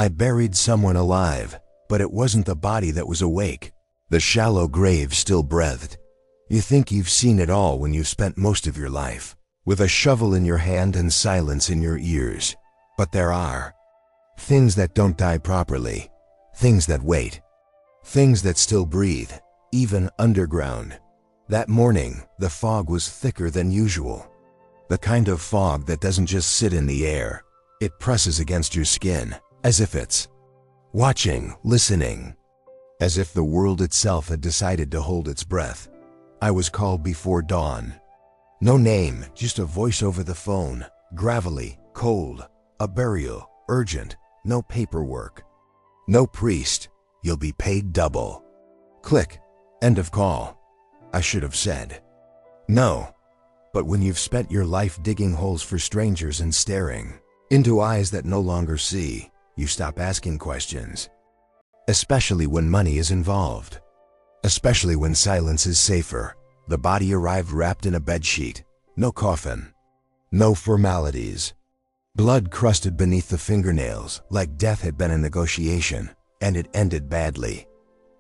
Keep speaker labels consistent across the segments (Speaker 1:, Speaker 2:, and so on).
Speaker 1: I buried someone alive, but it wasn't the body that was awake. The shallow grave still breathed. You think you've seen it all when you've spent most of your life, with a shovel in your hand and silence in your ears. But there are things that don't die properly, things that wait, things that still breathe, even underground. That morning, the fog was thicker than usual. The kind of fog that doesn't just sit in the air. It presses against your skin, as if it's watching, listening, as if the world itself had decided to hold its breath. I was called before dawn. No name, just a voice over the phone, gravelly, cold, a burial, urgent, no paperwork. No priest, you'll be paid double. Click, end of call. I should have said no. But when you've spent your life digging holes for strangers and staring into eyes that no longer see, you stop asking questions. Especially when money is involved. Especially when silence is safer. The body arrived wrapped in a bedsheet. No coffin. No formalities. Blood crusted beneath the fingernails, like death had been a negotiation, and it ended badly.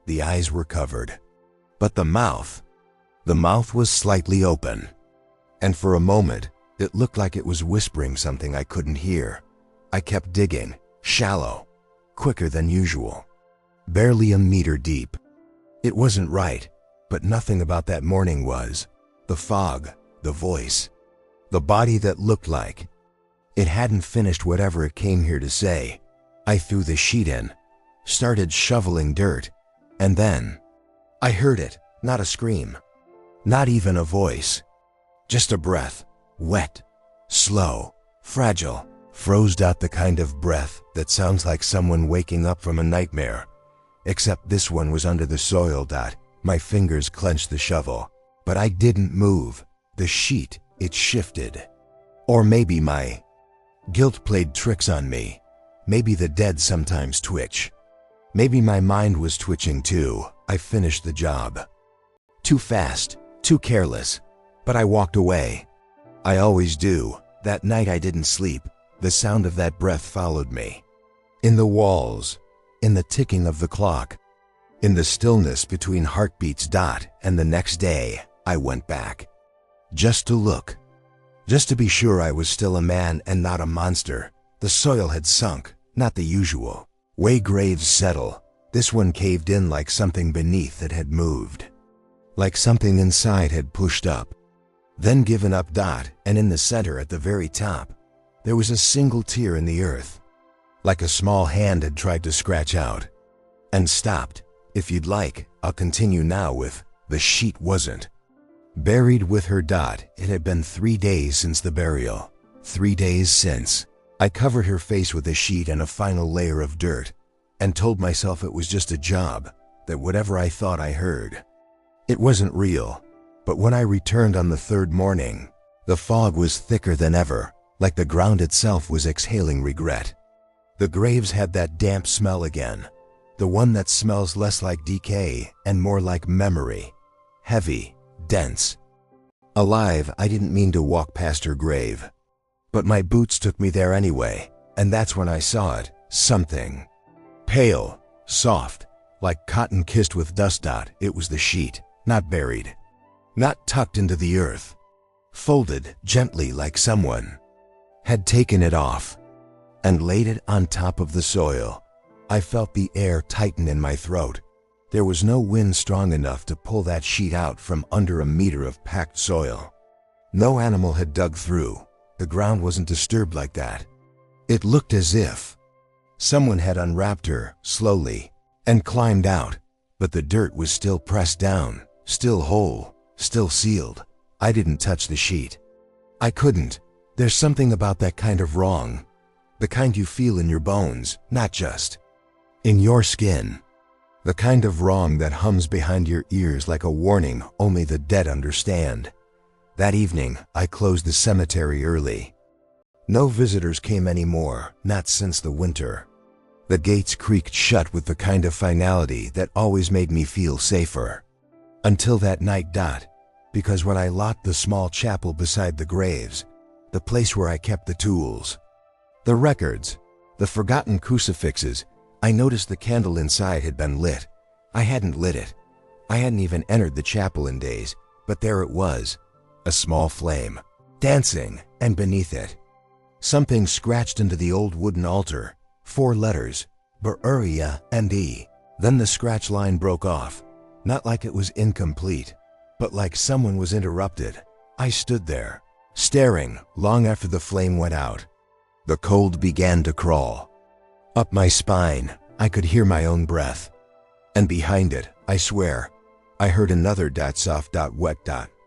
Speaker 1: The eyes were covered. But the mouth was slightly open. And for a moment, it looked like it was whispering something I couldn't hear. I kept digging, shallow, quicker than usual. Barely a meter deep. It wasn't right, but nothing about that morning was. The fog, the voice, the body that looked like it hadn't finished whatever it came here to say. I threw the sheet in, started shoveling dirt, and then I heard it, not a scream, not even a voice, just a breath, wet, slow, fragile, froze out, the kind of breath that sounds like someone waking up from a nightmare. Except this one was under the soil. My fingers clenched the shovel, but I didn't move. The sheet, it shifted. Or maybe my guilt played tricks on me. Maybe the dead sometimes twitch. Maybe my mind was twitching too. I finished the job. Too fast, too careless, but I walked away. I always do. That night I didn't sleep. The sound of that breath followed me. In the walls, in the ticking of the clock, in the stillness between heartbeats. And the next day, I went back. Just to look. Just to be sure I was still a man and not a monster. The soil had sunk, not the usual way graves settle. This one caved in like something beneath it had moved. Like something inside had pushed up, then given up. And in the center at the very top, there was a single tear in the earth. Like a small hand had tried to scratch out. And stopped. If you'd like, I'll continue now with the sheet wasn't buried with her. It had been 3 days since the burial. 3 days since. I covered her face with a sheet and a final layer of dirt, and told myself it was just a job, that whatever I thought I heard, it wasn't real. But when I returned on the third morning, the fog was thicker than ever, like the ground itself was exhaling regret. The graves had that damp smell again, the one that smells less like decay and more like memory. Heavy, dense. Alive. I didn't mean to walk past her grave, but my boots took me there anyway, and that's when I saw it. Something pale, soft, like cotton kissed with dust. It was the sheet, not buried, not tucked into the earth, folded gently like someone had taken it off and laid it on top of the soil. I felt the air tighten in my throat. There was no wind strong enough to pull that sheet out from under a meter of packed soil. No animal had dug through. The ground wasn't disturbed like that. It looked as if someone had unwrapped her slowly and climbed out, but the dirt was still pressed down, still whole, still sealed. I didn't touch the sheet. I couldn't. There's something about that kind of wrong. The kind you feel in your bones, not just in your skin. The kind of wrong that hums behind your ears like a warning only the dead understand. That evening, I closed the cemetery early. No visitors came anymore, not since the winter. The gates creaked shut with the kind of finality that always made me feel safer. Until that night. Because when I locked the small chapel beside the graves, the place where I kept the tools, the records, The forgotten crucifixes. I noticed the candle inside had been lit. I hadn't lit it. I hadn't even entered the chapel in days, but there it was, a small flame, dancing, and beneath it, something scratched into the old wooden altar, 4 letters, Beruria and E. Then the scratch line broke off, not like it was incomplete, but like someone was interrupted. I stood there, staring, long after the flame went out. The cold began to crawl. Up my spine, I could hear my own breath. And behind it, I swear, I heard another soft wet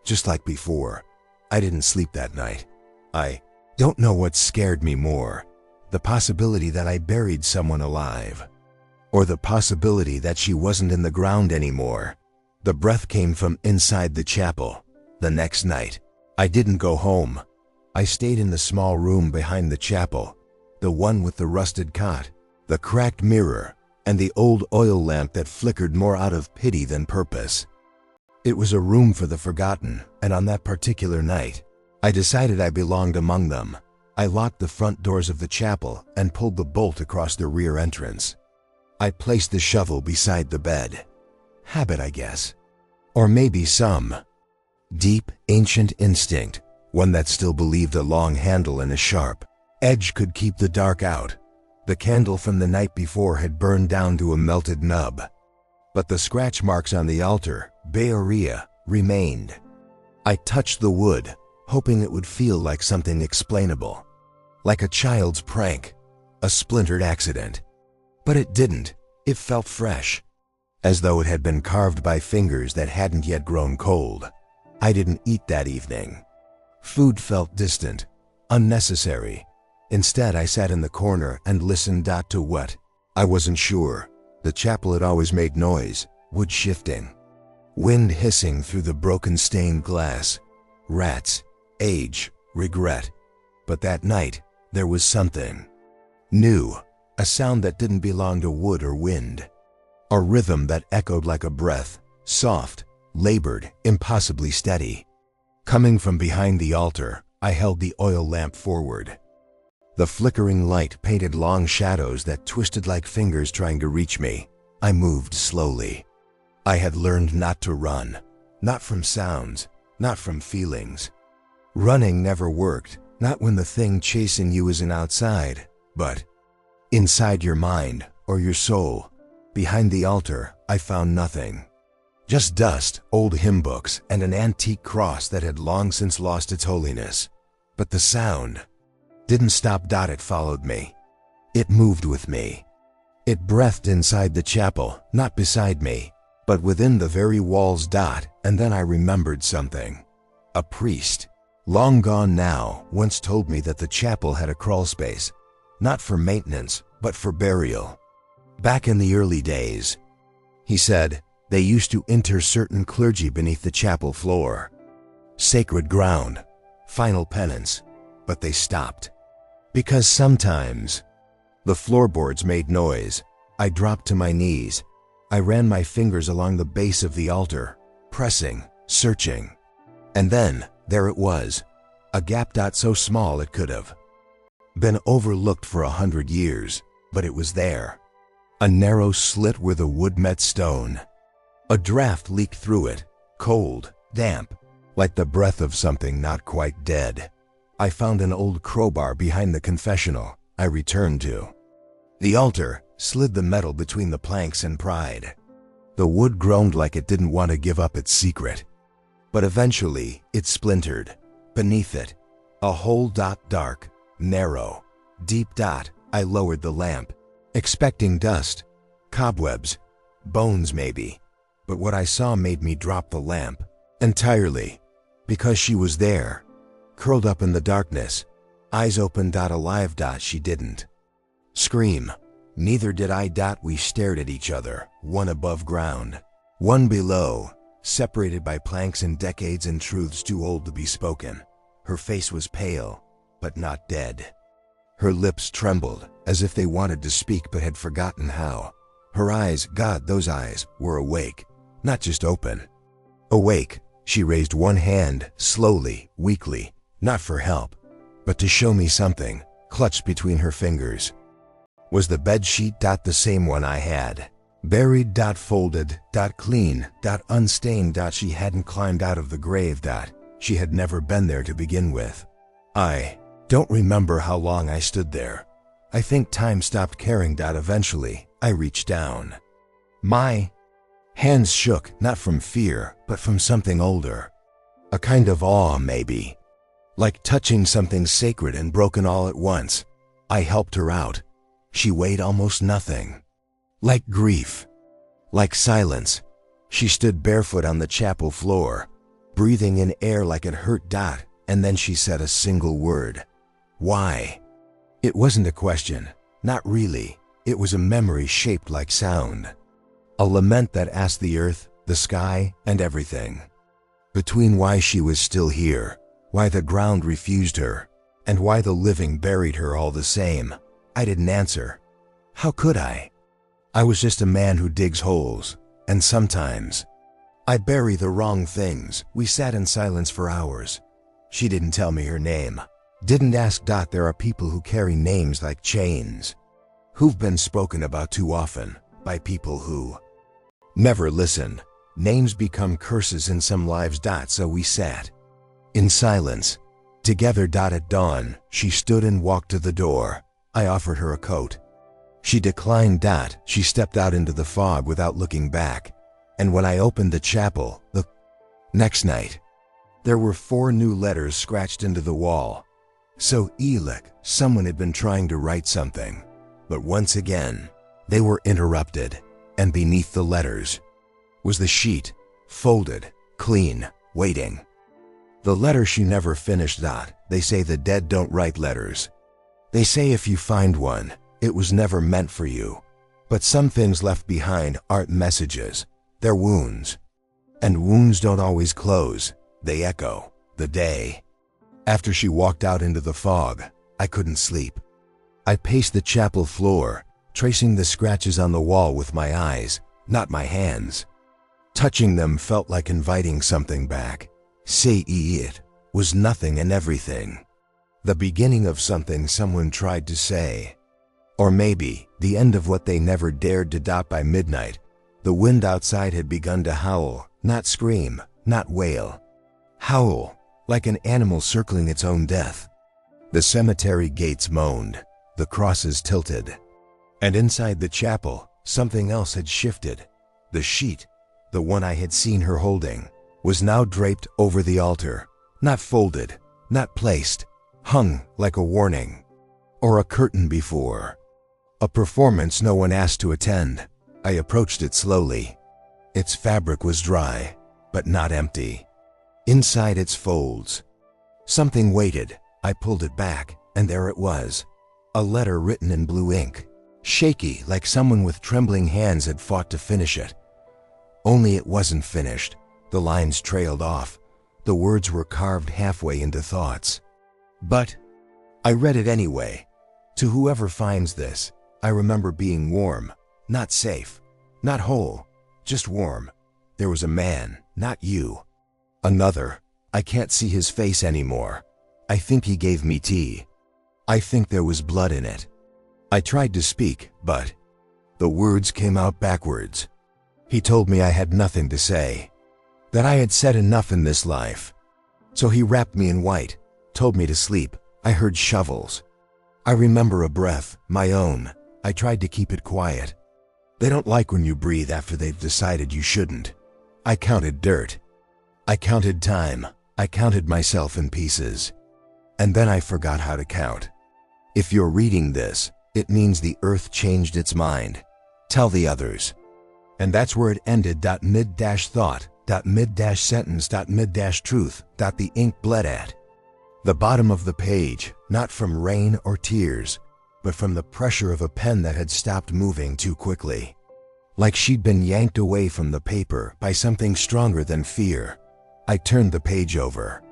Speaker 1: just like before. I didn't sleep that night. I don't know what scared me more, the possibility that I buried someone alive, or the possibility that she wasn't in the ground anymore. The breath came from inside the chapel. The next night, I didn't go home. I stayed in the small room behind the chapel, the one with the rusted cot, the cracked mirror, and the old oil lamp that flickered more out of pity than purpose. It was a room for the forgotten, and on that particular night, I decided I belonged among them. I locked the front doors of the chapel and pulled the bolt across the rear entrance. I placed the shovel beside the bed. Habit, I guess. Or maybe some deep, ancient instinct, one that still believed a long handle and a sharp edge could keep the dark out. The candle from the night before had burned down to a melted nub, but the scratch marks on the altar, Beruria, remained. I touched the wood, hoping it would feel like something explainable, like a child's prank, a splintered accident. But it didn't. It felt fresh, as though it had been carved by fingers that hadn't yet grown cold. I didn't eat that evening. Food felt distant, unnecessary. Instead, I sat in the corner and listened to what? I wasn't sure. The chapel had always made noise, wood shifting, wind hissing through the broken stained glass, rats, age, regret. But that night, there was something new, a sound that didn't belong to wood or wind, a rhythm that echoed like a breath, soft, labored, impossibly steady. Coming from behind the altar, I held the oil lamp forward. The flickering light painted long shadows that twisted like fingers trying to reach me. I moved slowly. I had learned not to run, not from sounds, not from feelings. Running never worked, not when the thing chasing you isn't outside, but inside your mind or your soul. Behind the altar, I found nothing. Just dust, old hymn books, and an antique cross that had long since lost its holiness. But the sound didn't stop. It followed me. It moved with me. It breathed inside the chapel, not beside me, but within the very walls. And then I remembered something. A priest, long gone now, once told me that the chapel had a crawl space, not for maintenance, but for burial. Back in the early days, he said, they used to inter certain clergy beneath the chapel floor. Sacred ground, final penance, but they stopped. Because sometimes the floorboards made noise. I dropped to my knees. I ran my fingers along the base of the altar, pressing, searching. And then, there it was, a gap so small it could have been overlooked for 100 years, but it was there. A narrow slit where the wood met stone. A draft leaked through it, cold, damp, like the breath of something not quite dead. I found an old crowbar behind the confessional. I returned to the altar, slid the metal between the planks and pried. The wood groaned like it didn't want to give up its secret. But eventually, it splintered. Beneath it, a hole. Dark, narrow, deep. I lowered the lamp, expecting dust, cobwebs, bones maybe. But what I saw made me drop the lamp entirely, because she was there, curled up in the darkness, eyes open. Alive. She didn't scream. Neither did I. We stared at each other, one above ground, one below, separated by planks and decades and truths too old to be spoken. Her face was pale, but not dead. Her lips trembled, as if they wanted to speak but had forgotten how. Her eyes, God, those eyes, were awake, not just open. Awake. She raised one hand, slowly, weakly, not for help, but to show me something, clutched between her fingers. Was the bedsheet the same one I had? Buried folded clean unstained she hadn't climbed out of the grave she had never been there to begin with. I don't remember how long I stood there. I think time stopped caring eventually I reached down. My hands shook, not from fear, but from something older. A kind of awe, maybe. Like touching something sacred and broken all at once. I helped her out. She weighed almost nothing. Like grief. Like silence. She stood barefoot on the chapel floor, breathing in air like it hurt and then she said a single word. Why? It wasn't a question. Not really. It was a memory shaped like sound. A lament that asked the earth, the sky, and everything. Between why she was still here, why the ground refused her, and why the living buried her all the same, I didn't answer. How could I? I was just a man who digs holes, and sometimes I bury the wrong things. We sat in silence for hours. She didn't tell me her name. Didn't ask. There are people who carry names like chains, who've been spoken about too often by people who never listen. Names become curses in some lives. So we sat in silence together. At dawn, she stood and walked to the door. I offered her a coat. She declined. She stepped out into the fog without looking back. And when I opened the chapel, the next night, there were 4 new letters scratched into the wall. So someone had been trying to write something. But once again, they were interrupted. And beneath the letters was the sheet, folded, clean, waiting. The letter she never finished. They say the dead don't write letters. They say if you find one, it was never meant for you. But some things left behind aren't messages, they're wounds. And wounds don't always close, they echo the day. After she walked out into the fog, I couldn't sleep. I paced the chapel floor, tracing the scratches on the wall with my eyes, not my hands. Touching them felt like inviting something back. It was nothing and everything. The beginning of something someone tried to say. Or maybe the end of what they never dared to. By midnight, the wind outside had begun to howl, not scream, not wail. Howl, like an animal circling its own death. The cemetery gates moaned, the crosses tilted. And inside the chapel, something else had shifted. The sheet, the one I had seen her holding, was now draped over the altar, not folded, not placed, hung like a warning, or a curtain before. A performance no one asked to attend. I approached it slowly. Its fabric was dry, but not empty. Inside its folds, something waited. I pulled it back, and there it was. A letter written in blue ink, shaky like someone with trembling hands had fought to finish it. Only it wasn't finished. The lines trailed off. The words were carved halfway into thoughts. But I read it anyway. To whoever finds this, I remember being warm, not safe, not whole, just warm. There was a man, not you. Another. I can't see his face anymore. I think he gave me tea. I think there was blood in it. I tried to speak, but the words came out backwards. He told me I had nothing to say, that I had said enough in this life. So he wrapped me in white, told me to sleep. I heard shovels. I remember a breath, my own. I tried to keep it quiet. They don't like when you breathe after they've decided you shouldn't. I counted dirt. I counted time. I counted myself in pieces. And then I forgot how to count. If you're reading this, it means the earth changed its mind. Tell the others. And that's where it ended. Mid-thought, mid-sentence, mid-truth. The ink bled at the bottom of the page, not from rain or tears, but from the pressure of a pen that had stopped moving too quickly. Like she'd been yanked away from the paper by something stronger than fear. I turned the page over.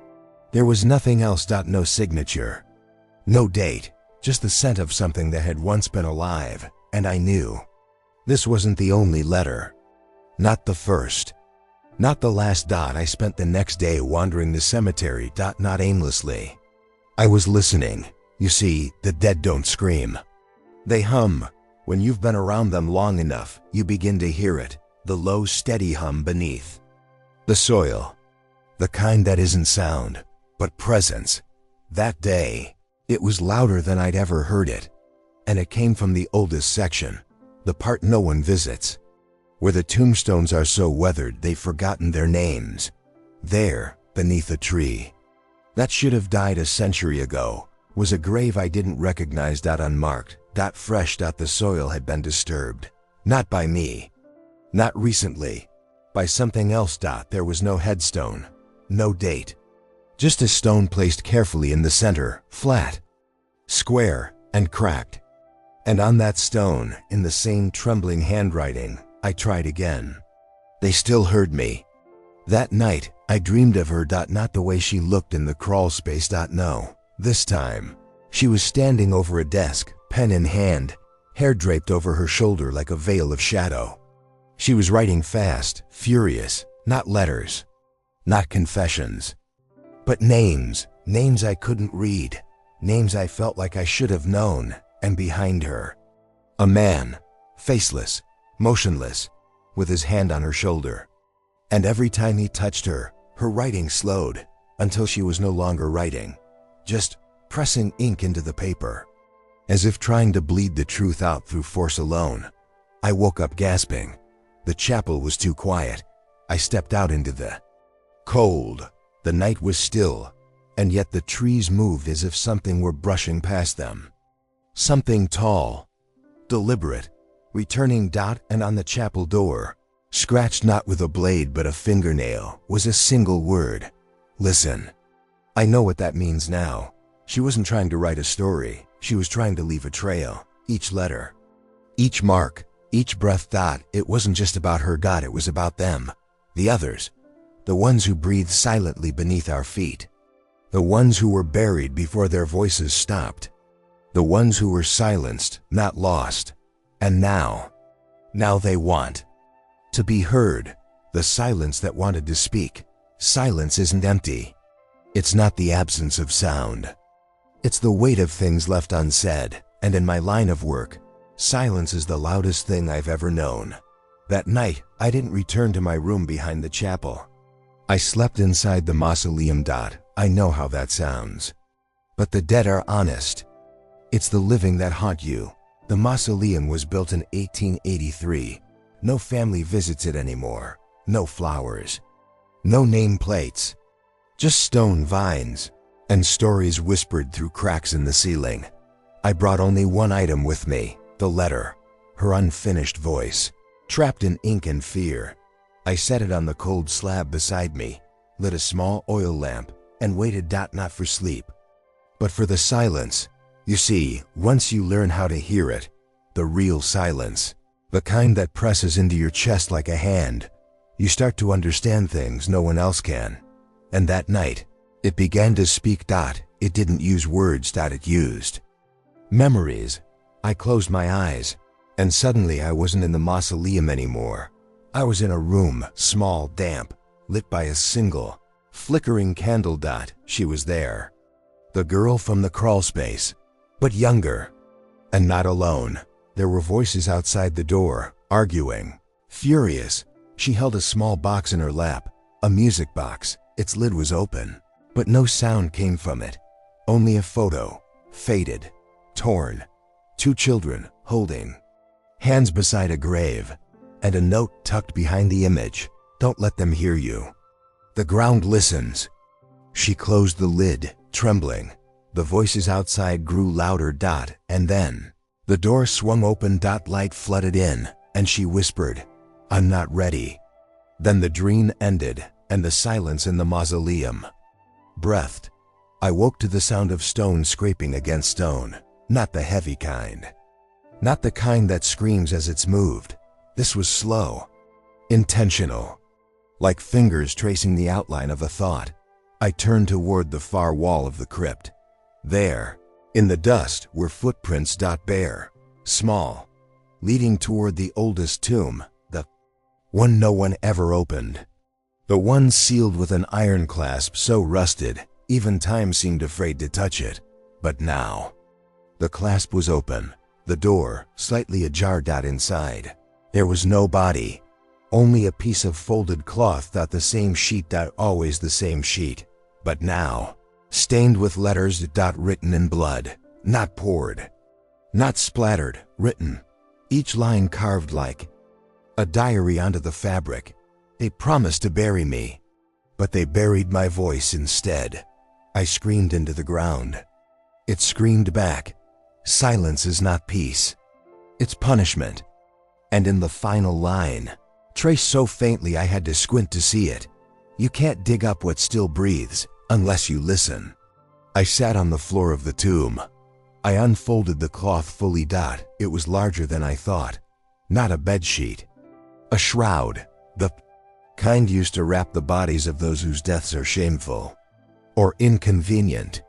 Speaker 1: There was nothing else. No signature. No date, just the scent of something that had once been alive, and I knew. This wasn't the only letter. Not the first. Not the last. I spent the next day wandering the cemetery. Not aimlessly. I was listening. You see, the dead don't scream. They hum. When you've been around them long enough, you begin to hear it, the low, steady hum beneath. The soil. The kind that isn't sound, but presence. That day, it was louder than I'd ever heard it. And it came from the oldest section, the part no one visits, where the tombstones are so weathered they've forgotten their names. There, beneath a tree that should have died a century ago, was a grave I didn't recognize. Unmarked, fresh. The soil had been disturbed. Not by me. Not recently. By something else. There was no headstone. No date. Just a stone placed carefully in the center, flat, square, and cracked. And on that stone, in the same trembling handwriting, I tried again. They still heard me. That night, I dreamed of her. Not the way she looked in the crawl space. No. This time, she was standing over a desk, pen in hand, hair draped over her shoulder like a veil of shadow. She was writing fast, furious, not letters, not confessions, but names, names I couldn't read, names I felt like I should have known. And behind her, a man, faceless, motionless, with his hand on her shoulder. And every time he touched her, her writing slowed, until she was no longer writing, just pressing ink into the paper, as if trying to bleed the truth out through force alone. I woke up gasping. The chapel was too quiet. I stepped out into the cold. The night was still, and yet the trees moved as if something were brushing past them. Something tall, deliberate, returning. And on the chapel door, scratched not with a blade but a fingernail, was a single word. Listen. I know what that means now. She wasn't trying to write a story. She was trying to leave a trail. Each letter, each mark, each breath. It wasn't just about her. It was about them. The others. The ones who breathed silently beneath our feet. The ones who were buried before their voices stopped. The ones who were silenced, not lost. And now they want to be heard. The silence that wanted to speak. Silence isn't empty. It's not the absence of sound. It's the weight of things left unsaid. And in my line of work, silence is the loudest thing I've ever known. That night, I didn't return to my room behind the chapel. I slept inside the mausoleum. I know how that sounds. But the dead are honest. It's the living that haunt you. The mausoleum was built in 1883. No family visits it anymore. No flowers. No name plates. Just stone vines and stories whispered through cracks in the ceiling. I brought only one item with me, the letter, her unfinished voice, trapped in ink and fear. I set it on the cold slab beside me, lit a small oil lamp, and waited. Not for sleep, but for the silence. You see, once you learn how to hear it, the real silence, the kind that presses into your chest like a hand, you start to understand things no one else can. And that night, it began to speak. It didn't use words. It used memories. I closed my eyes, and suddenly I wasn't in the mausoleum anymore. I was in a room, small, damp, lit by a single, flickering candle. She was there. The girl from the crawl space, but younger. And not alone. There were voices outside the door, arguing. Furious, she held a small box in her lap, a music box. Its lid was open, but no sound came from it. Only a photo, faded, torn. 2 children, holding hands beside a grave, and a note tucked behind the image. Don't let them hear you. The ground listens. She closed the lid, trembling. The voices outside grew louder. And then, the door swung open. Light flooded in, and she whispered, "I'm not ready." Then the dream ended, and the silence in the mausoleum breathed. I woke to the sound of stone scraping against stone, not the heavy kind. Not the kind that screams as it's moved. This was slow, intentional, like fingers tracing the outline of a thought. I turned toward the far wall of the crypt. There, in the dust, were footprints. Bare, small, leading toward the oldest tomb, the one no one ever opened. The one sealed with an iron clasp so rusted, even time seemed afraid to touch it. But now, the clasp was open, The door, slightly ajar. Inside, there was no body, only a piece of folded cloth. The same sheet. Always the same sheet, but now stained with letters. Written in blood, not poured, not splattered, written, each line carved like a diary onto the fabric. They promised to bury me, but they buried my voice instead. I screamed into the ground. It screamed back. Silence is not peace. It's punishment. And in the final line, traced so faintly I had to squint to see it, you can't dig up what still breathes unless you listen. I sat on the floor of the tomb. I unfolded the cloth fully. It was larger than I thought. Not a bedsheet. A shroud. The kind used to wrap the bodies of those whose deaths are shameful or inconvenient.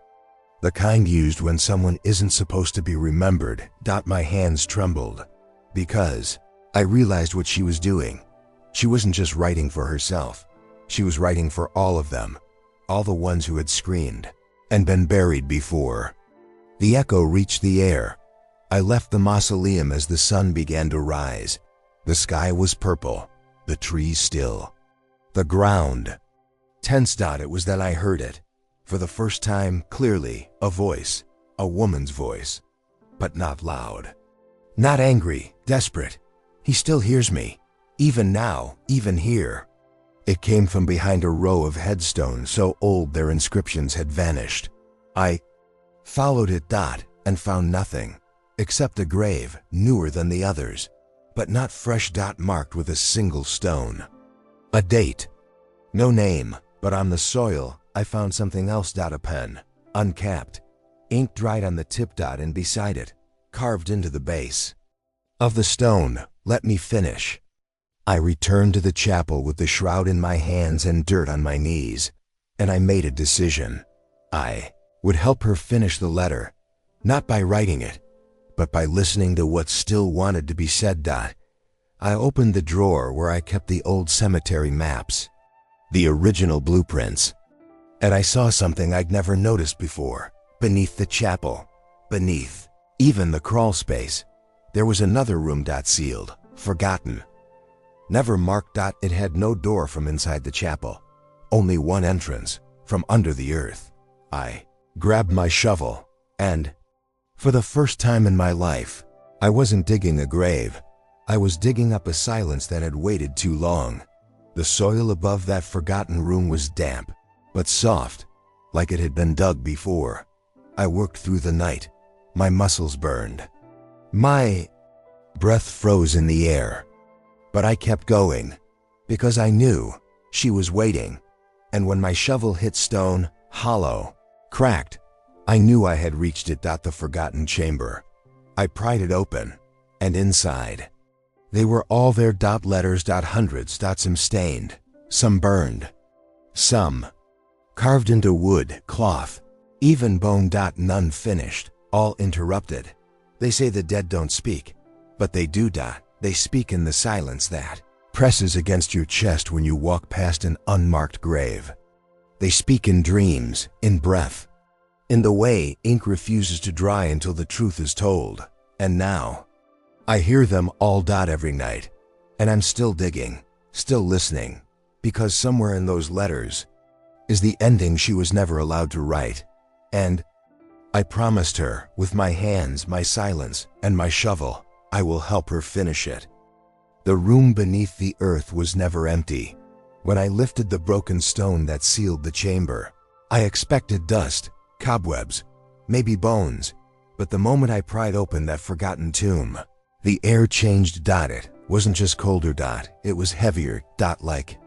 Speaker 1: The kind used when someone isn't supposed to be remembered. My hands trembled because I realized what she was doing. She wasn't just writing for herself. She was writing for all of them, all the ones who had screamed and been buried before. The echo reached the air. I left the mausoleum as the sun began to rise. The sky was purple, the trees still, the ground tense. It was then I heard it. For the first time, clearly, a voice, a woman's voice, but not loud, not angry, desperate. He still hears me, even now, even here. It came from behind a row of headstones so old their inscriptions had vanished. I followed it. And found nothing, except a grave newer than the others, but not fresh. Marked with a single stone. A date. No name, but on the soil, I found something else. A pen, uncapped, ink dried on the tip. And beside it, carved into the base of the stone, let me finish. I returned to the chapel with the shroud in my hands and dirt on my knees, and I made a decision. I would help her finish the letter, not by writing it, but by listening to what still wanted to be said. I opened the drawer where I kept the old cemetery maps, the original blueprints, and I saw something I'd never noticed before. Beneath the chapel, beneath even the crawl space, there was another room. Sealed, forgotten, never marked. It had no door from inside the chapel, only one entrance, from under the earth. I grabbed my shovel, and for the first time in my life, I wasn't digging a grave. I was digging up a silence that had waited too long. The soil above that forgotten room was damp, but soft, like it had been dug before. I worked through the night. My muscles burned. My breath froze in the air. But I kept going, because I knew she was waiting. And when my shovel hit stone, hollow, cracked, I knew I had reached it. The forgotten chamber. I pried it open, and inside, they were all there. Letters. Hundreds. Some stained, some burned, some carved into wood, cloth, even bone. None finished, all interrupted. They say the dead don't speak, but they do. They speak in the silence that presses against your chest when you walk past an unmarked grave. They speak in dreams, in breath, in the way ink refuses to dry until the truth is told. And now, I hear them all. Every night, and I'm still digging, still listening, because somewhere in those letters is the ending she was never allowed to write. And I promised her, with my hands, my silence, and my shovel, I will help her finish it. The room beneath the earth was never empty. When I lifted the broken stone that sealed the chamber, I expected dust, cobwebs, maybe bones, but the moment I pried open that forgotten tomb, the air changed. It wasn't just colder. It was heavier. Like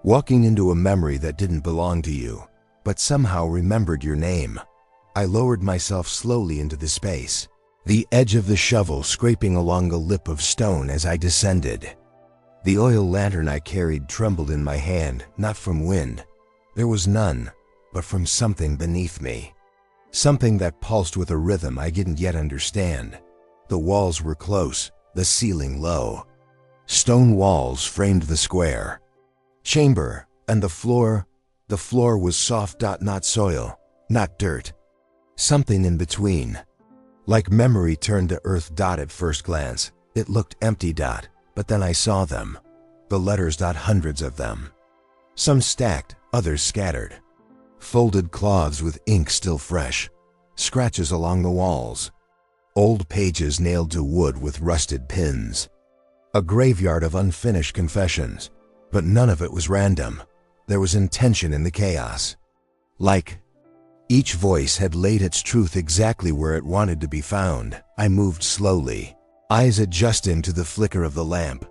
Speaker 1: walking into a memory that didn't belong to you, but somehow remembered your name. I lowered myself slowly into the space, the edge of the shovel scraping along the lip of stone as I descended. The oil lantern I carried trembled in my hand, not from wind. There was none, but from something beneath me. Something that pulsed with a rhythm I didn't yet understand. The walls were close, the ceiling low. Stone walls framed the square chamber, and the floor was soft. Not soil, not dirt. Something in between. Like memory turned to earth. At first glance, it looked empty. But then I saw them. The letters. Hundreds of them. Some stacked, others scattered. Folded cloths with ink still fresh. Scratches along the walls. Old pages nailed to wood with rusted pins. A graveyard of unfinished confessions. But none of it was random. There was intention in the chaos. Like each voice had laid its truth exactly where it wanted to be found. I moved slowly, eyes adjusting to the flicker of the lamp.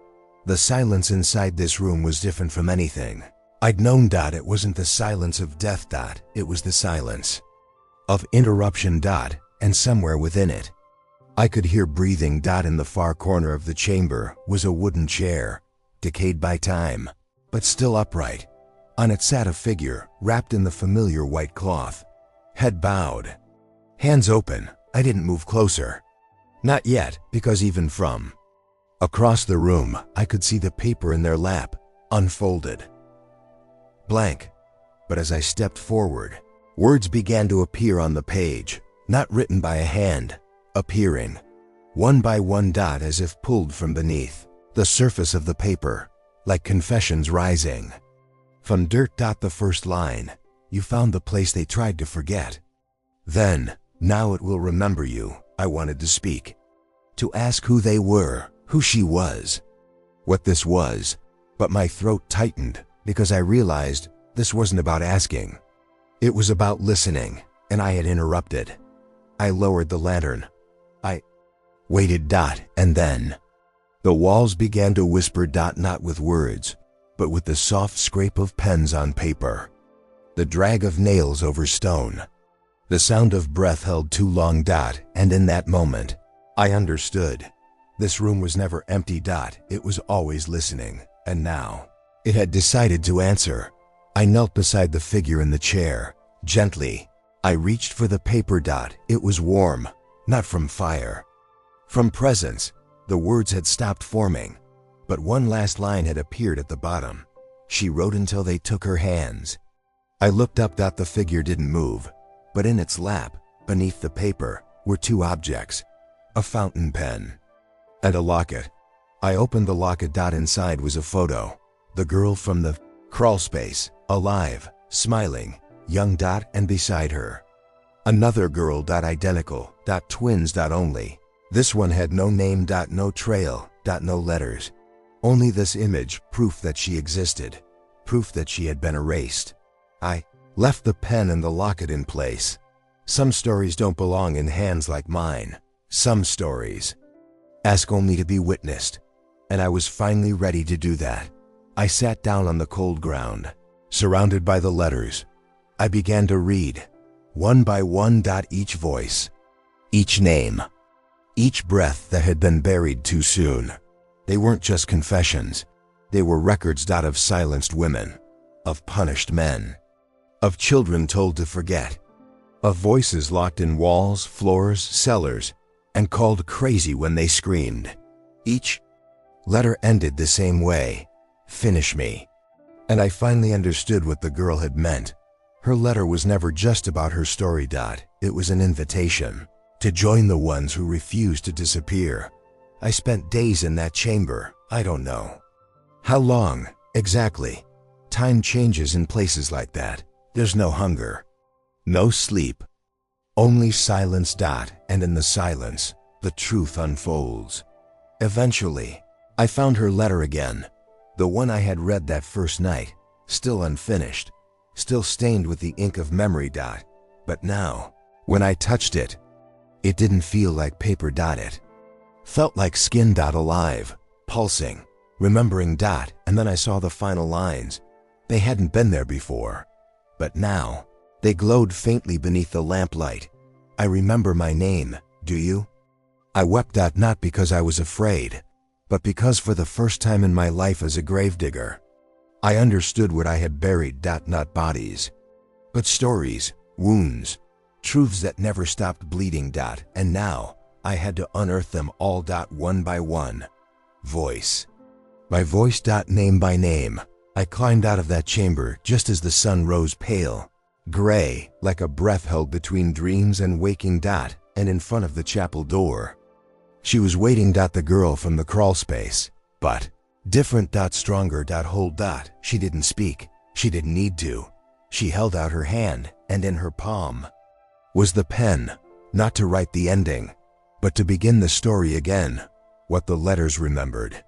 Speaker 1: The silence inside this room was different from anything I'd known. It wasn't the silence of death. It was the silence of interruption. And somewhere within it, I could hear breathing. In the far corner of the chamber was a wooden chair, decayed by time, but still upright. On it sat a figure, wrapped in the familiar white cloth. Head bowed, hands open. I didn't move closer. Not yet, because even from across the room, I could see the paper in their lap, unfolded. Blank. But as I stepped forward, words began to appear on the page, not written by a hand, appearing, one by one. As if pulled from beneath the surface of the paper, like confessions rising from dirt. The first line, you found the place they tried to forget. Then, now it will remember you. I wanted to speak, to ask who they were, who she was, what this was, but my throat tightened because I realized this wasn't about asking. It was about listening, and I had interrupted. I lowered the lantern. I waited. And then the walls began to whisper. Not with words, but with the soft scrape of pens on paper, the drag of nails over stone, the sound of breath held too long. And in that moment, I understood. This room was never empty. It was always listening, and now it had decided to answer. I knelt beside the figure in the chair. Gently, I reached for the paper. It was warm, not from fire, from presence. The words had stopped forming, but one last line had appeared at the bottom. She wrote until they took her hands. I looked up. The figure didn't move, but in its lap, beneath the paper, were two objects, a fountain pen and a locket. I opened the locket. Inside was a photo, the girl from the crawl space, alive, smiling, young. And beside her, another girl. Identical. Twins. Only this one had no name. No trail. No letters. Only this image, proof that she existed, proof that she had been erased. I left the pen and the locket in place. Some stories don't belong in hands like mine. Some stories ask only to be witnessed. And I was finally ready to do that. I sat down on the cold ground, surrounded by the letters. I began to read, one by one. Each voice, each name, each breath that had been buried too soon. They weren't just confessions. They were records. Of silenced women, of punished men, of children told to forget, of voices locked in walls, floors, cellars, and called crazy when they screamed. Each letter ended the same way, finish me. And I finally understood what the girl had meant. Her letter was never just about her story. It was an invitation to join the ones who refused to disappear. I spent days in that chamber. I don't know how long exactly. Time changes in places like that. There's no hunger, no sleep, only silence. And in the silence, the truth unfolds. Eventually, I found her letter again, the one I had read that first night, still unfinished, still stained with the ink of memory. But now, when I touched it, it didn't feel like paper. It felt like skin. Alive, pulsing, remembering. And then I saw the final lines. They hadn't been there before, but now they glowed faintly beneath the lamplight. I remember my name, do you? I wept. Not because I was afraid, but because for the first time in my life as a gravedigger, I understood what I had buried. Not bodies, but stories, wounds, truths that never stopped bleeding. And now I had to unearth them all. One by one. Voice by voice. Name by name. I climbed out of that chamber just as the sun rose pale, gray, like a breath held between dreams and waking. and in front of the chapel door. She was waiting. The girl from the crawl space, but different. Stronger. Hold. She didn't speak. She didn't need to. She held out her hand, and in her palm was the pen, not to write the ending, but to begin the story again, what the letters remembered,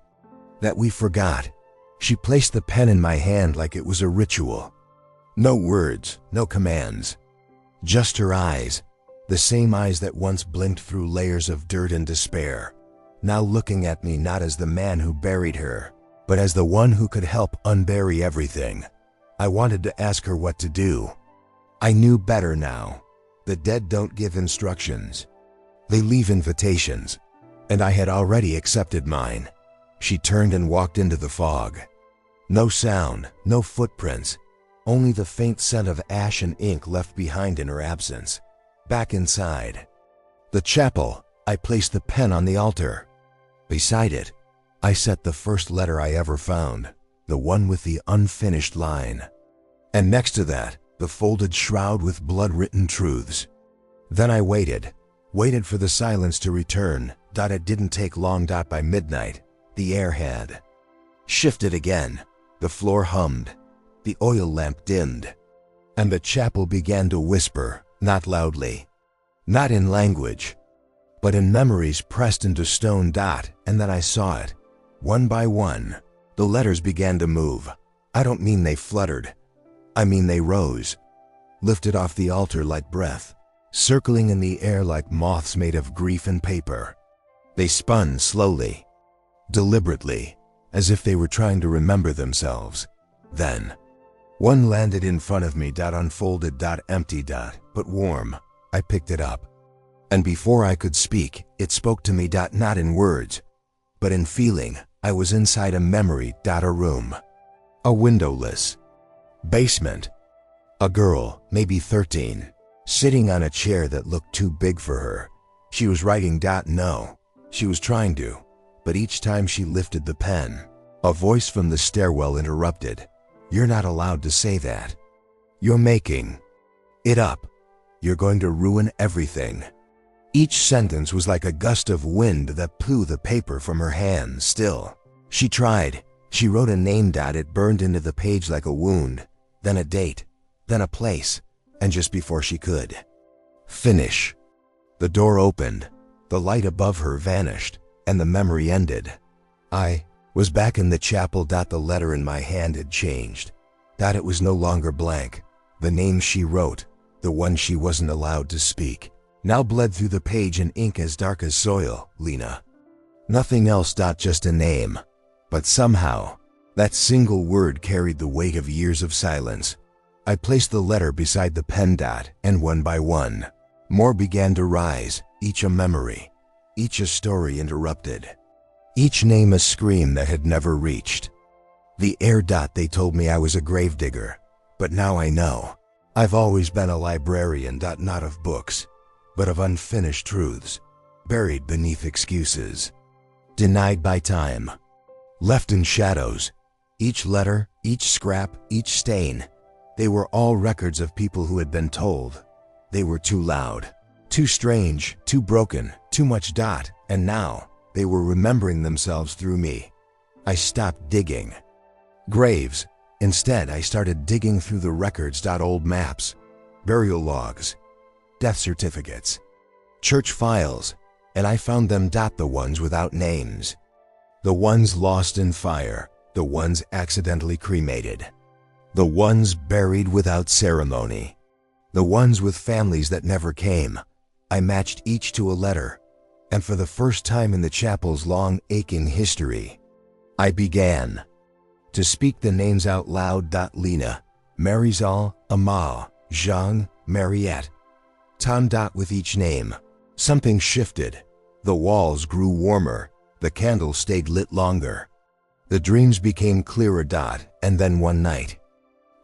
Speaker 1: that we forgot. She placed the pen in my hand like it was a ritual. No words, no commands, just her eyes, the same eyes that once blinked through layers of dirt and despair, now looking at me not as the man who buried her, but as the one who could help unbury everything. I wanted to ask her what to do. I knew better now. The dead don't give instructions. They leave invitations, and I had already accepted mine. She turned and walked into the fog. No sound, no footprints, only the faint scent of ash and ink left behind in her absence. Back inside the chapel, I placed the pen on the altar. Beside it, I set the first letter I ever found, the one with the unfinished line. And next to that, the folded shroud with blood-written truths. Then I waited for the silence to return. It didn't take long. By midnight, the air had shifted again. The floor hummed, the oil lamp dimmed, and the chapel began to whisper, not loudly, not in language, but in memories pressed into stone. And then I saw it. One by one, the letters began to move. I don't mean they fluttered. I mean they rose, lifted off the altar like breath, circling in the air like moths made of grief and paper. They spun slowly, deliberately, as if they were trying to remember themselves. Then, one landed in front of me. Unfolded. Empty. But warm. I picked it up. And before I could speak, it spoke to me. Not in words, but in feeling. I was inside a memory. A room. A windowless basement. A girl, maybe 13, sitting on a chair that looked too big for her. She was writing. No, she was trying to, but each time she lifted the pen, a voice from the stairwell interrupted. You're not allowed to say that. You're making it up. You're going to ruin everything. Each sentence was like a gust of wind that blew the paper from her hand. Still, she tried. She wrote a name. It burned into the page like a wound, then a date, then a place, and just before she could finish, the door opened, the light above her vanished, and the memory ended. I was back in the chapel. The letter in my hand had changed. It was no longer blank. The name she wrote, the one she wasn't allowed to speak, now bled through the page in ink as dark as soil. Lena. Nothing else. Just a name. But somehow, that single word carried the weight of years of silence. I placed the letter beside the pen. And one by one, more began to rise, each a memory, each a story interrupted, each name a scream that had never reached the air. They told me I was a gravedigger, but now I know. I've always been a librarian. Not of books, but of unfinished truths, buried beneath excuses, denied by time, left in shadows. Each letter, each scrap, each stain, they were all records of people who had been told they were too loud, too strange, too broken, too much. And now, they were remembering themselves through me. I stopped digging graves. Instead, I started digging through the records. Old maps, burial logs, death certificates, church files, and I found them. The ones without names, the ones lost in fire, the ones accidentally cremated, the ones buried without ceremony, the ones with families that never came. I matched each to a letter, and for the first time in the chapel's long, aching history, I began to speak the names out loud. Lena, Marisol, Amal, Jean, Mariette, Tom. With each name, something shifted. The walls grew warmer, the candles stayed lit longer, the dreams became clearer. And then one night,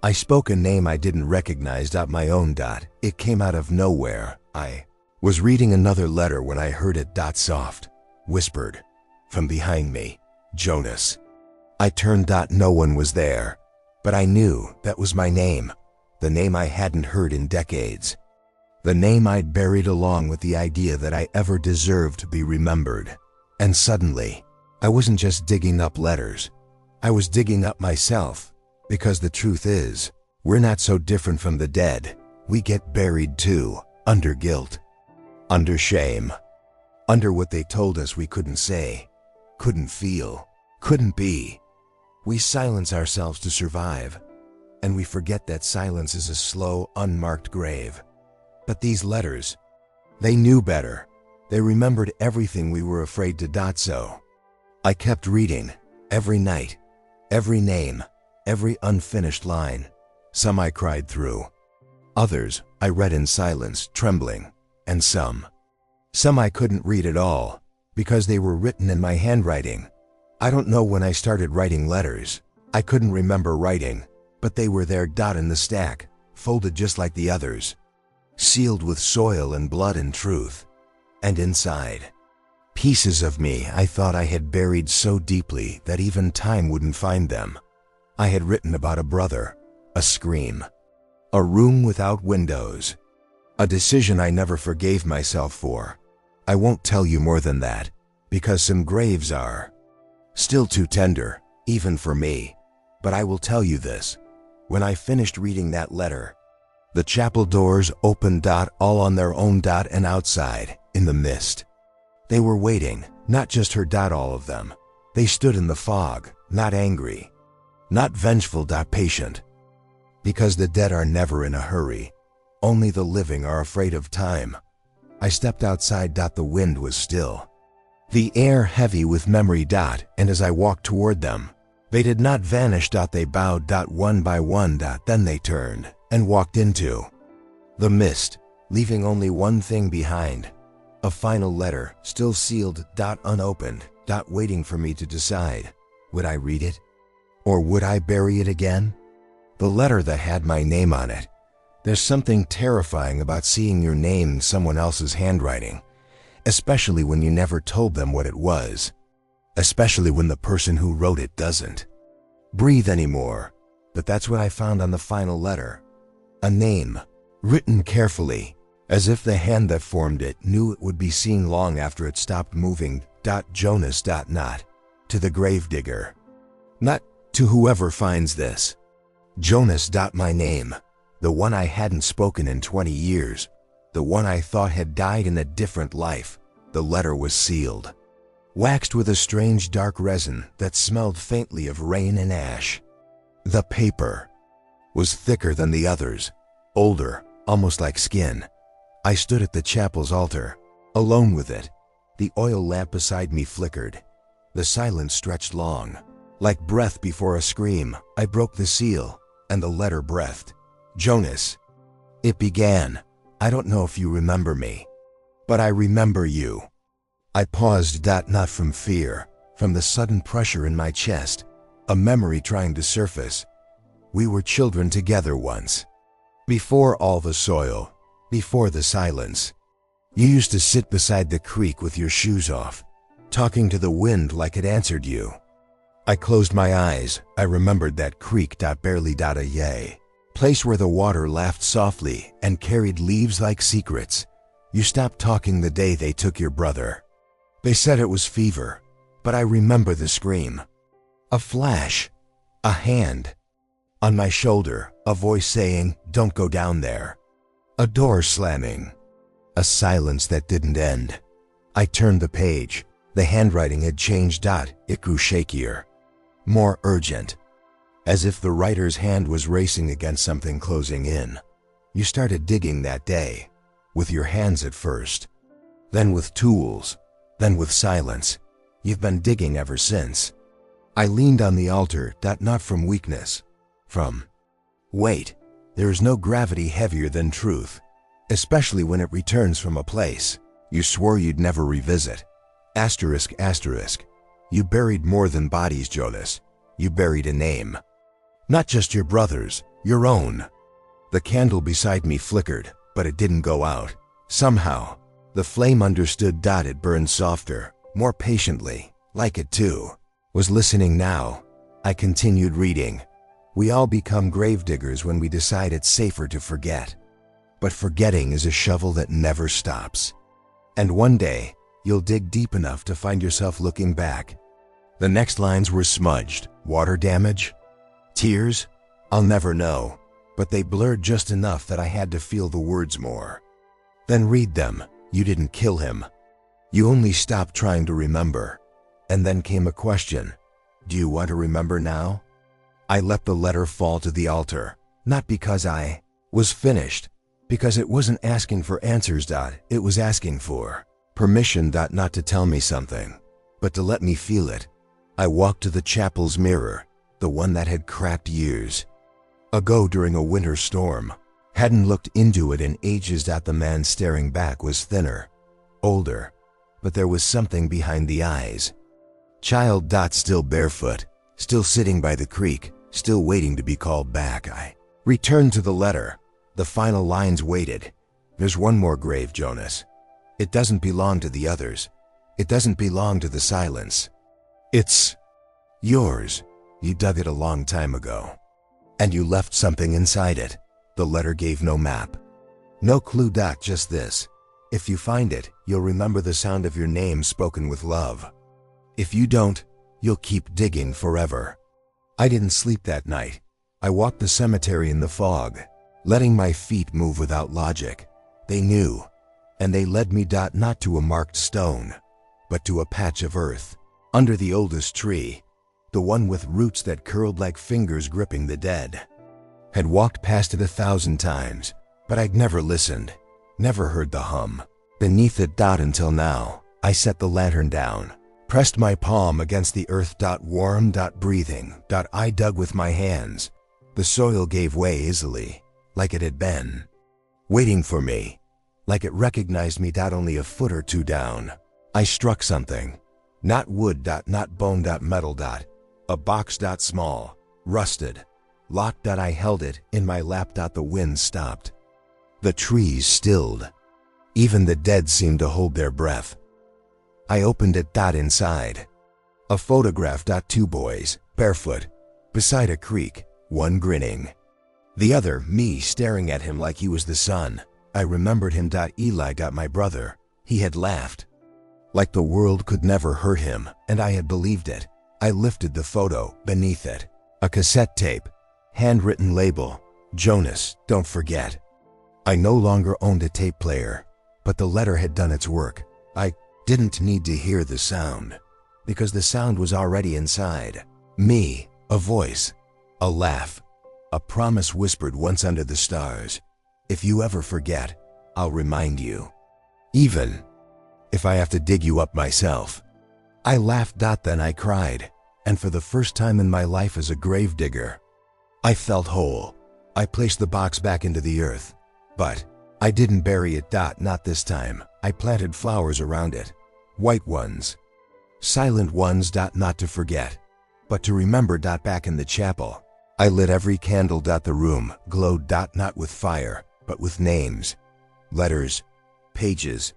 Speaker 1: I spoke a name I didn't recognize. My own. It came out of nowhere. I was reading another letter when I heard it. Soft, whispered, from behind me, Jonas. I turned. No one was there, but I knew that was my name, the name I hadn't heard in decades. The name I'd buried along with the idea that I ever deserved to be remembered. And suddenly, I wasn't just digging up letters. I was digging up myself. Because the truth is, we're not so different from the dead. We get buried too, under guilt, under shame, under what they told us we couldn't say, couldn't feel, couldn't be. We silence ourselves to survive, and we forget that silence is a slow, unmarked grave. But these letters, they knew better. They remembered everything we were afraid to. So I kept reading, every night, every name, every unfinished line. Some I cried through. Others I read in silence, trembling, and some I couldn't read at all, because they were written in my handwriting. I don't know when I started writing letters. I couldn't remember writing, but they were there in the stack, folded just like the others, sealed with soil and blood and truth. And inside, pieces of me I thought I had buried so deeply that even time wouldn't find them. I had written about a brother, a scream, a room without windows, a decision I never forgave myself for. I won't tell you more than that, because some graves are still too tender, even for me. But I will tell you this. When I finished reading that letter, the chapel doors opened all on their own and outside, in the mist. They were waiting, not just her all of them. They stood in the fog, not angry, not vengeful patient. Because the dead are never in a hurry. Only the living are afraid of time. I stepped outside. The wind was still, the air heavy with memory. And as I walked toward them, they did not vanish. They bowed one by one. Then they turned and walked into the mist, leaving only one thing behind. A final letter, still sealed, unopened, waiting for me to decide. Would I read it? Or would I bury it again? The letter that had my name on it. There's something terrifying about seeing your name in someone else's handwriting, especially when you never told them what it was, especially when the person who wrote it doesn't breathe anymore. But that's what I found on the final letter. A name, written carefully, as if the hand that formed it knew it would be seen long after it stopped moving. Jonas. Not to the gravedigger. Not to whoever finds this. Jonas. My name. The one I hadn't spoken in 20 years. The one I thought had died in a different life. The letter was sealed, waxed with a strange dark resin that smelled faintly of rain and ash. The paper was thicker than the others, older, almost like skin. I stood at the chapel's altar, alone with it. The oil lamp beside me flickered. The silence stretched long, like breath before a scream. I broke the seal, and the letter breathed. Jonas. It began. I don't know if you remember me, but I remember you. I paused. Not from fear, from the sudden pressure in my chest, a memory trying to surface. We were children together once. Before all the soil, before the silence. You used to sit beside the creek with your shoes off, talking to the wind like it answered you. I closed my eyes. I remembered that creek. Barely a yay. Place where the water laughed softly and carried leaves like secrets. You stopped talking the day they took your brother. They said it was fever, but I remember the scream. A flash, a hand on my shoulder, a voice saying, "Don't go down there." A door slamming, a silence that didn't end. I turned the page. The handwriting had changed. It grew shakier, more urgent, as if the writer's hand was racing against something closing in. You started digging that day, with your hands at first, then with tools, then with silence. You've been digging ever since. I leaned on the altar. Not from weakness, from weight. There is no gravity heavier than truth, especially when it returns from a place you swore you'd never revisit. Asterisk, asterisk. You buried more than bodies, Jonas. You buried a name. Not just your brother's, your own. The candle beside me flickered, but it didn't go out. Somehow, the flame understood. It burned softer, more patiently, like it too was listening now. I continued reading. We all become gravediggers when we decide it's safer to forget. But forgetting is a shovel that never stops. And one day, you'll dig deep enough to find yourself looking back. The next lines were smudged. Water damage? Tears? I'll never know. But they blurred just enough that I had to feel the words more. Then read them. You didn't kill him. You only stopped trying to remember. And then came a question. Do you want to remember now? I let the letter fall to the altar. Not because I was finished. Because it wasn't asking for answers. It was asking for permission. Not to tell me something, but to let me feel it. I walked to the chapel's mirror, the one that had cracked years ago during a winter storm. Hadn't looked into it in ages. The man staring back was thinner, older, but there was something behind the eyes. Child. Still barefoot, still sitting by the creek, still waiting to be called back. I returned to the letter. The final lines waited. There's one more grave, Jonas. It doesn't belong to the others. It doesn't belong to the silence. It's yours. You dug it a long time ago. And you left something inside it. The letter gave no map. No clue. Just this. If you find it, you'll remember the sound of your name spoken with love. If you don't, you'll keep digging forever. I didn't sleep that night. I walked the cemetery in the fog, letting my feet move without logic. They knew, and they led me. Not to a marked stone, but to a patch of earth, under the oldest tree, the one with roots that curled like fingers gripping the dead. Had walked past it 1,000 times, but I'd never listened, never heard the hum beneath it. Until now, I set the lantern down, pressed my palm against the earth. Warm. Breathing. I dug with my hands. The soil gave way easily, like it had been waiting for me, like it recognized me. Only a foot or two down, I struck something. Not wood. Not bone. Metal. A box. Small, rusted, locked. I held it in my lap. The wind stopped. The trees stilled. Even the dead seemed to hold their breath. I opened it. Inside, a photograph. 2 boys, barefoot, beside a creek, one grinning, the other, me, staring at him like he was the sun. I remembered him. Eli. My brother. He had laughed, like the world could never hurt him, and I had believed it. I lifted the photo. Beneath it, a cassette tape, handwritten label, Jonas, don't forget. I no longer owned a tape player, but the letter had done its work. I didn't need to hear the sound, because the sound was already inside me. A voice, a laugh, a promise whispered once under the stars. If you ever forget, I'll remind you. Even if I have to dig you up myself. I laughed. Then I cried, and for the first time in my life as a gravedigger, I felt whole. I placed the box back into the earth, but I didn't bury it. Not this time. I planted flowers around it. White ones, silent ones. Not to forget, but to remember. Back in the chapel, I lit every candle. The room glowed. Not with fire, but with names, letters, pages,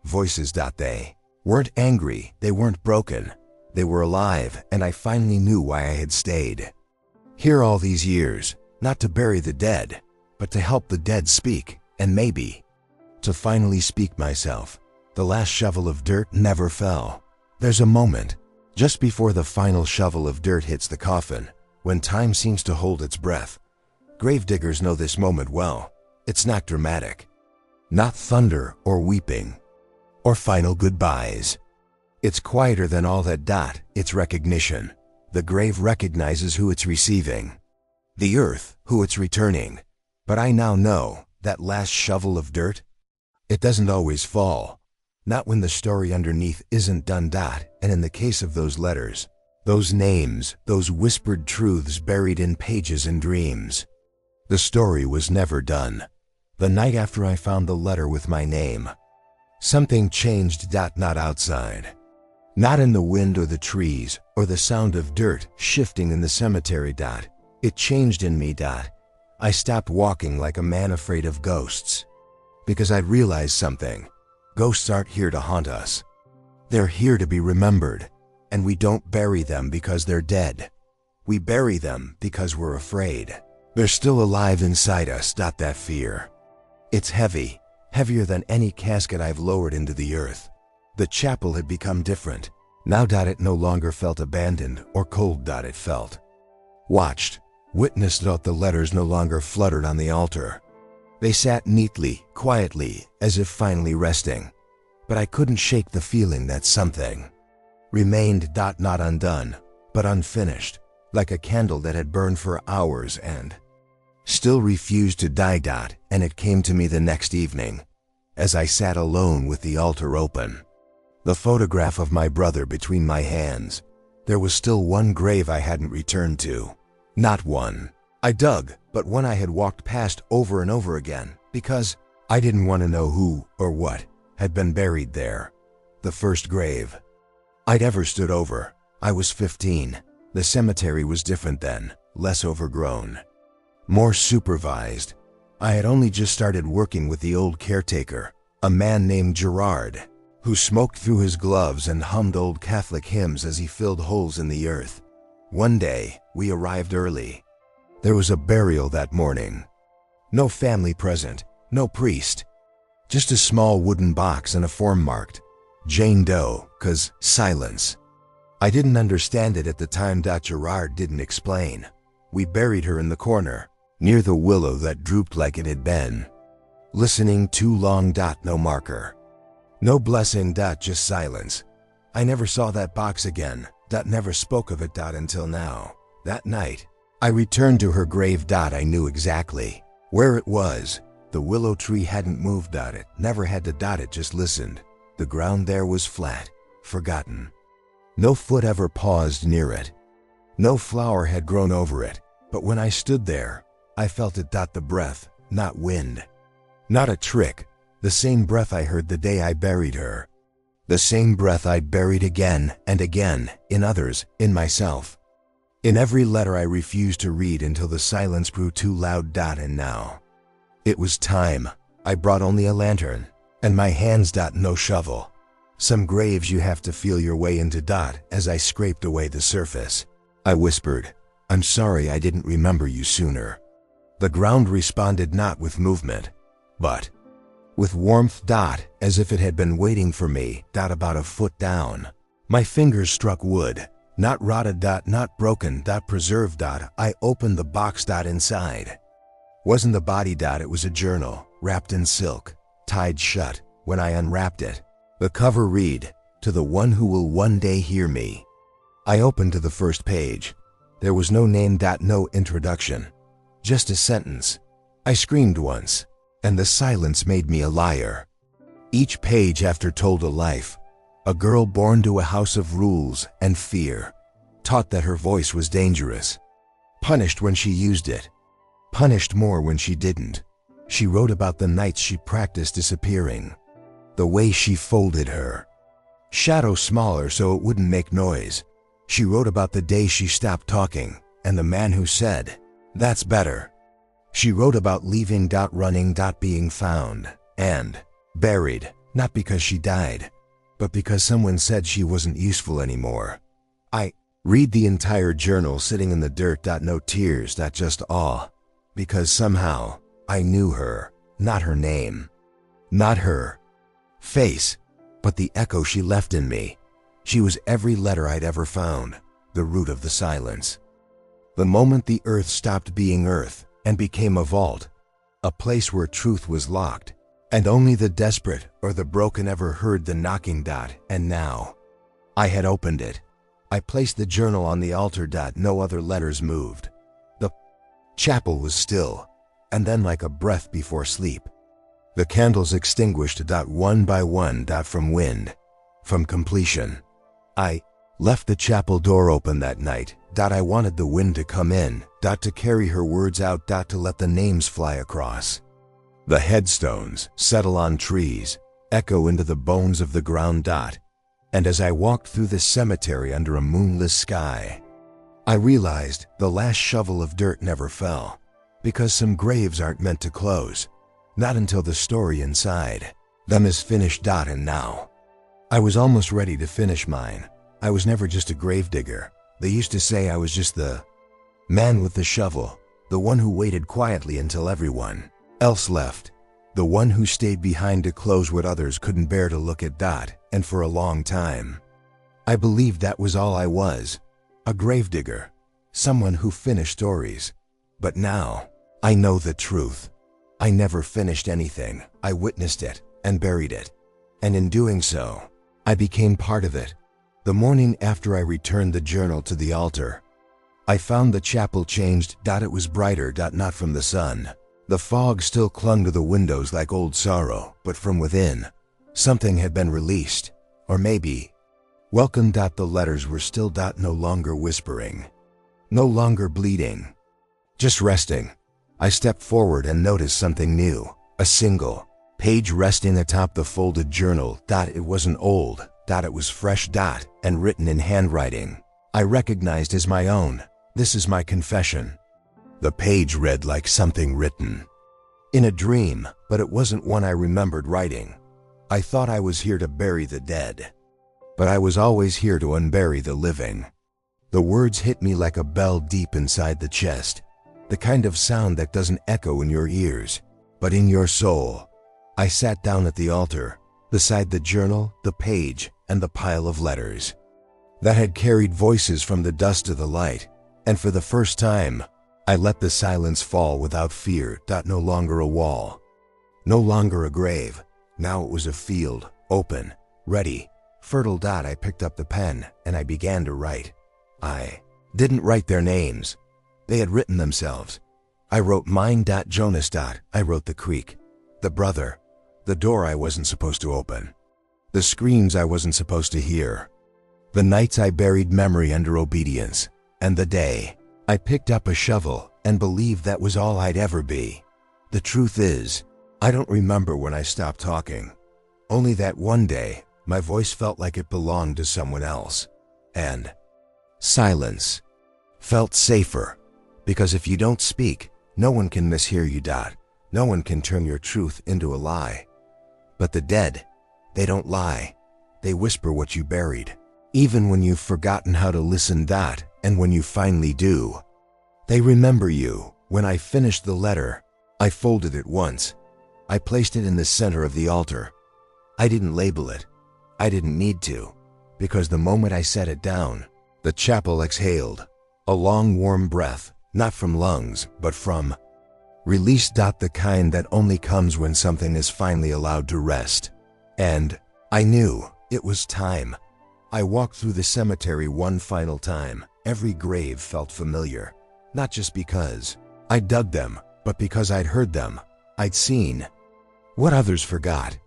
Speaker 1: voices. They weren't angry. They weren't broken. They were alive, and I finally knew why I had stayed here all these years. Not to bury the dead, but to help the dead speak, and maybe to finally speak myself. The last shovel of dirt never fell. There's a moment, just before the final shovel of dirt hits the coffin, when time seems to hold its breath. Gravediggers know this moment well. It's not dramatic, not thunder or weeping, or final goodbyes. It's quieter than all that. It's recognition. The grave recognizes who it's receiving, the earth who it's returning. But I now know that last shovel of dirt, it doesn't always fall. Not when the story underneath isn't done. And in the case of those letters, those names, those whispered truths buried in pages and dreams, the story was never done. The night after I found the letter with my name, something changed. Not outside, not in the wind or the trees or the sound of dirt shifting in the cemetery. It changed in me. I stopped walking like a man afraid of ghosts, because I'd realized something. Ghosts aren't here to haunt us. They're here to be remembered, and we don't bury them because they're dead. We bury them because we're afraid. They're still alive inside us. That fear, It's heavy, heavier than any casket I've lowered into the earth. The chapel had become different. Now it no longer felt abandoned or cold. It felt watched, witnessed. The letters no longer fluttered on the altar. They sat neatly, quietly, as if finally resting. But I couldn't shake the feeling that something remained, not undone, but unfinished, like a candle that had burned for hours and still refused to die. And it came to me the next evening, as I sat alone with the altar open, the photograph of my brother between my hands. There was still one grave I hadn't returned to. Not one I dug, but one I had walked past over and over again, because I didn't want to know who or what had been buried there. The first grave I'd ever stood over. I was 15. The cemetery was different then, less overgrown, more supervised. I had only just started working with the old caretaker, a man named Gerard, who smoked through his gloves and hummed old Catholic hymns as he filled holes in the earth. One day, we arrived early. There was a burial that morning. No family present, no priest. Just a small wooden box and a form marked Jane Doe, 'cause silence. I didn't understand it at the time. Gerard didn't explain. We buried her in the corner, near the willow that drooped like it had been listening too long. No marker, no blessing. Just silence. I never saw that box again. Never spoke of it. Until now. That night, I returned to her grave. I knew exactly where it was. The willow tree hadn't moved. It never had to. It just listened. The ground there was flat, forgotten. No foot ever paused near it. No flower had grown over it. But when I stood there, I felt it. The breath, not wind, not a trick. The same breath I heard the day I buried her. The same breath I'd buried again and again, in others, in myself. In every letter I refused to read until the silence grew too loud. And now, it was time. I brought only a lantern, and my hands. No shovel. Some graves you have to feel your way into. As I scraped away the surface, I whispered, "I'm sorry I didn't remember you sooner." The ground responded not with movement, but with warmth. As if it had been waiting for me. About a foot down, my fingers struck wood, not rotted. Not broken. Preserved. I opened the box. Inside wasn't the body. It was a journal, wrapped in silk, tied shut. When I unwrapped it, the cover read, "To the one who will one day hear me." I opened to the first page. There was no name. No introduction. Just a sentence. I screamed once, and the silence made me a liar. Each page after told a life. A girl born to a house of rules and fear, taught that her voice was dangerous, punished when she used it, punished more when she didn't. She wrote about the nights she practiced disappearing, the way she folded her shadow smaller so it wouldn't make noise. She wrote about the day she stopped talking, and the man who said, "That's better." She wrote about leaving. Running. Being found and buried, not because she died, but because someone said she wasn't useful anymore. I read the entire journal sitting in the dirt. No tears. Just awe, because somehow I knew her, not her name, not her face, but the echo she left in me. She was every letter I'd ever found, the root of the silence. The moment the earth stopped being earth and became a vault, a place where truth was locked, and only the desperate or the broken ever heard the knocking. And now, I had opened it. I placed the journal on the altar. No other letters moved. The chapel was still, and then like a breath before sleep, the candles extinguished. One by one. From wind, from completion. I left the chapel door open that night. I wanted the wind to come in. To carry her words out. To let the names fly across. The headstones settle on trees, echo into the bones of the ground. And as I walked through the cemetery under a moonless sky, I realized the last shovel of dirt never fell, because some graves aren't meant to close, not until the story inside them is finished. And now, I was almost ready to finish mine. I was never just a gravedigger. They used to say I was just the man with the shovel, the one who waited quietly until everyone else left. The one who stayed behind to close what others couldn't bear to look at. And for a long time, I believed that was all I was, a gravedigger, someone who finished stories. But now, I know the truth. I never finished anything. I witnessed it and buried it. And in doing so, I became part of it. The morning after I returned the journal to the altar, I found the chapel changed. It was brighter. Not from the sun. The fog still clung to the windows like old sorrow, but from within, something had been released. Or maybe, welcome. The letters were still. No longer whispering. No longer bleeding. Just resting. I stepped forward and noticed something new. A single page resting atop the folded journal. It wasn't old. It was fresh. And written in handwriting I recognized as my own. This is my confession. The page read like something written in a dream, but it wasn't one I remembered writing. I thought I was here to bury the dead, but I was always here to unbury the living. The words hit me like a bell deep inside the chest, the kind of sound that doesn't echo in your ears, but in your soul. I sat down at the altar, beside the journal, the page, and the pile of letters that had carried voices from the dust to the light, and for the first time, I let the silence fall without fear. No longer a wall, no longer a grave. Now it was a field, open, ready, fertile. I picked up the pen and I began to write. I didn't write their names. They had written themselves. I wrote mine. Jonas. I wrote the creek, the brother, the door I wasn't supposed to open, the screams I wasn't supposed to hear, the nights I buried memory under obedience, and the day I picked up a shovel and believed that was all I'd ever be. The truth is, I don't remember when I stopped talking. Only that one day, my voice felt like it belonged to someone else. And silence felt safer, because if you don't speak, no one can mishear you. No one can turn your truth into a lie. But the dead, they don't lie. They whisper what you buried, even when you've forgotten how to listen. And when you finally do, they remember you. When I finished the letter, I folded it once. I placed it in the center of the altar. I didn't label it. I didn't need to, because the moment I set it down, the chapel exhaled a long warm breath, not from lungs, but from release. The kind that only comes when something is finally allowed to rest. And I knew it was time. I walked through the cemetery one final time. Every grave felt familiar, not just because I dug them, but because I'd heard them. I'd seen what others forgot.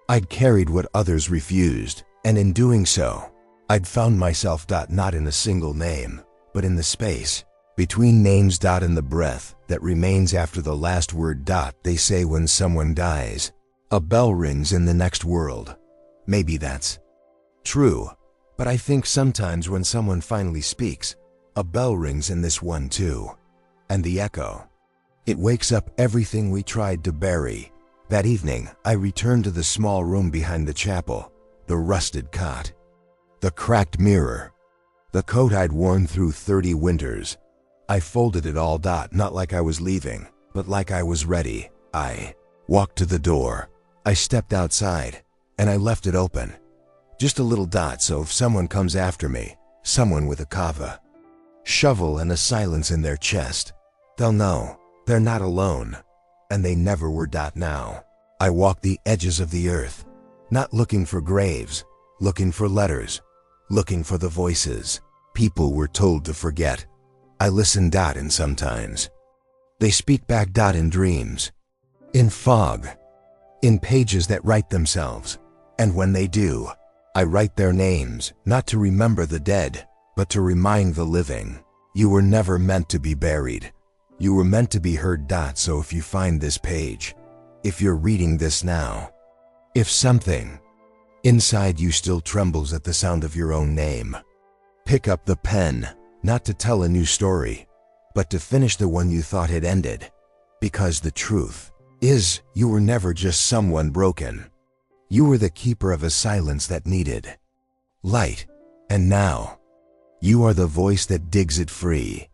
Speaker 1: I'd carried what others refused, and in doing so, I'd found myself. Not in a single name, but in the space between names. In the breath that remains after the last word. They say when someone dies, a bell rings in the next world. Maybe that's true. But I think sometimes when someone finally speaks, a bell rings in this one too. And the echo, it wakes up everything we tried to bury. That evening, I returned to the small room behind the chapel, the rusted cot, the cracked mirror, the coat I'd worn through 30 winters. I folded it all. Not like I was leaving, but like I was ready. I walked to the door. I stepped outside, and I left it open. Just a little. So if someone comes after me, someone with a kava, shovel and a silence in their chest, they'll know they're not alone, and they never were. Now, I walk the edges of the earth, not looking for graves, looking for letters, looking for the voices people were told to forget. I listen. And sometimes, they speak back. In dreams, in fog, in pages that write themselves, and when they do, I write their names, not to remember the dead, but to remind the living. You were never meant to be buried. You were meant to be heard. So if you find this page, if you're reading this now, if something inside you still trembles at the sound of your own name, pick up the pen, not to tell a new story, but to finish the one you thought had ended. Because the truth is, you were never just someone broken. You were the keeper of a silence that needed light, and now, you are the voice that digs it free.